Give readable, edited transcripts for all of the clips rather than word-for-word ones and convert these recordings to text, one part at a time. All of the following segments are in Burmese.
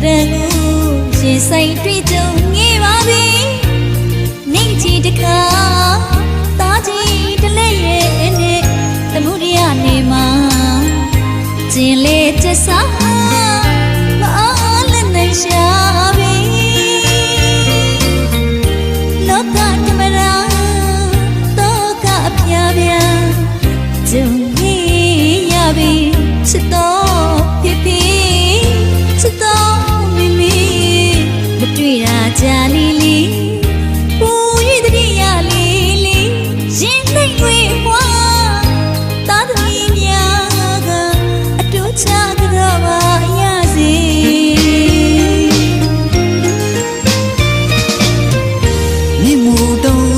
တန်ကိုရင်ဆိုင်တွေ့ကြုံငေးပါပြီနေချီတခါသားကြီးတလဲရဲ့နဲ့သမှုရရနေမှာကျင်လေကျစားမအားလည်းနိုင်ရှာပြီလောကဓမ္မရာတောကအပြာပြာကြုံငေးရပြီချစ်တော်ဖြစ်ဖြစ်ချစ်တော်မိမိမတွေ့တာကြာလီလီပူရည်တည်းရလီလီရင်သိမ့်ွေပွားတာသမီးများကအတူချကြတော့ပါရစေမြင့်မို့တောင်း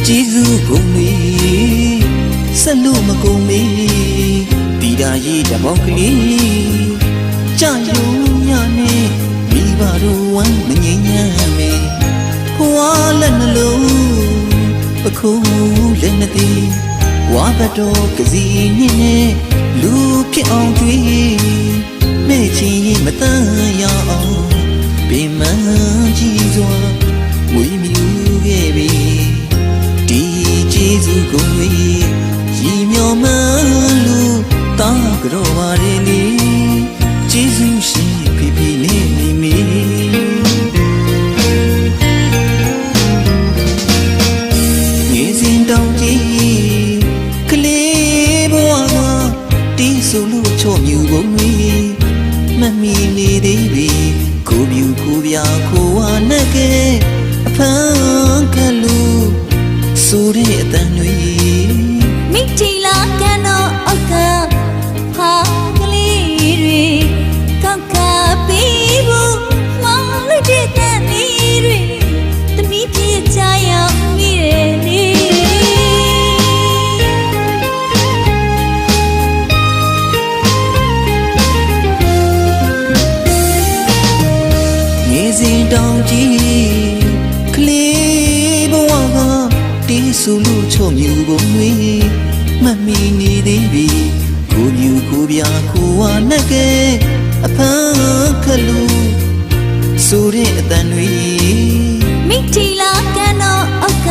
ကျေးဇူးကုန်ပြီဆက်လို့မကုန်ပြီတီတာရေးတပေါက်ကလေးကြာရုံညနဲ့မိဘတို့ဝမ်းမငြိမ်ညမ်းမေဖွာလက်နှလုံးပခုံးလက်မသိဝါဘတော်ကစီညင်းနဲ့လူဖြစ်အောင်တွေးမဲ့ချင်းရင်မတန်ရအောင်ပင်မကြီးစွာဝေးမြူခဲ့ပြီဒီကျေးဇူးကုန်ပြီရီမျောမှန်းလို့တားကြောပါရလေကျေးဇူးရှိဖိဖိနေမိမိငေးစင်တောင်ကြီးကလေးဘဝကတီးဆိုလို့ချော့မြူကုန်ပြီမမီနေသေးပြီကိုပြူကိုပြခိုးဝနဲ့ကဲအဖန်ကလူဆိုတဲ့အတန်တွေမိထီလာကန်တော့အောက်ကဟာကလေးတွေကောက်ကပေးဖို့မောင်းလိုက်တဲ့တန်လေးတွေသမီးပြည့်ချရောက်မိတယ်လေငေးစင်တောင်ကြီးကလေးဘဝကတီးဆိုလို့ချော့မြူကုန်ပြီမမီနေသေးပြီကိုမြူကိုပြကိုဝနဲ့ကဲအဖန်ကလူဆိုတဲ့အတန်တွေမိထီလာကန်တော့အောက်က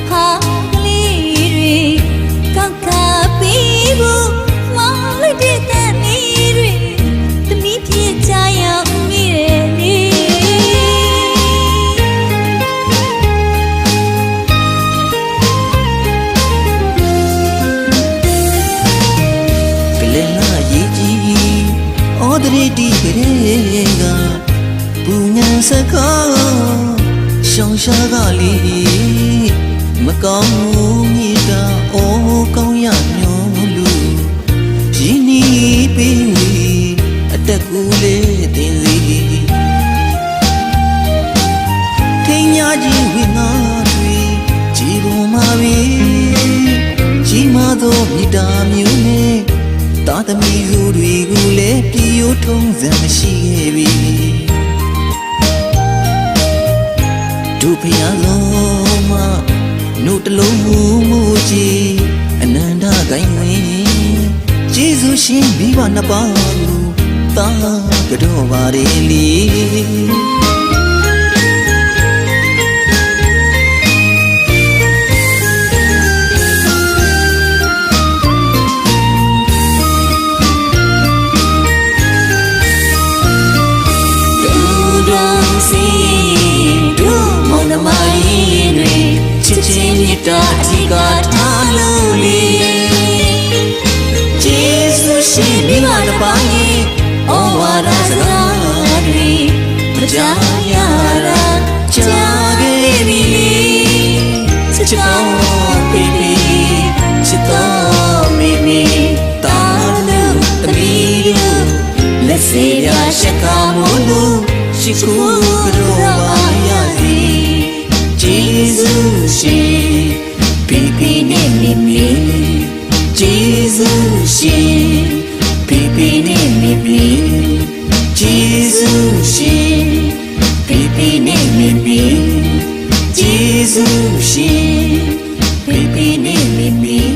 ဟာကလေးတွေကောက်ကပေးဖို့မောင်းလိုက်တဲ့တန်လေးတွေသမီးပြည့်ချရောက်မိတယ်လေဩဒရီတီကလေးကပူညာစကားရှောင်းရှားကလေးမကောင်းမြည်တာဩကောင်းရညောလူရင်းနီးပေးအတက်ကူလေးတင်စီထိန်ညာကြီးဝိငါတွေကြည်ပေါ်မှာပြီကြီးမသောမြစ်တာမျိုးနဲ့တာသမီစုတွေကိုလည်းပြည့်ရိုးထုံးစံမရှိခဲ့ပြီတို့ဖျားလုံးမနှုတ်တလုံးမူကြီးအနန္တဂိုင်းဝင်ကျေးဇူးရှင်မိဘနှစ်ပါးကိုတာကြောပါရလီတာအထီကထားလို့လေကျေးဇူးရှင်မိဘတစ်ပါးရဲ့ဩဝါဒစကားတွေမကြားရတာကြားခဲ့ပြီလေချစ်တော်ဖေဖေချစ်တော်မိမိတာလို့တမီးတို့လက်စေရရှက်ကားမို့လို့ရှိခိုးကြောပါရစီကျေးဇူးရှင်ဖိဖိနဲ့မိမိကျေးဇူးရှင်ဖိဖိနဲ့မိမိကျေးဇူးရှင်ဖိဖိနဲ့မိမိကျေးဇူးရှင်ဖိဖိနဲ့မိမိ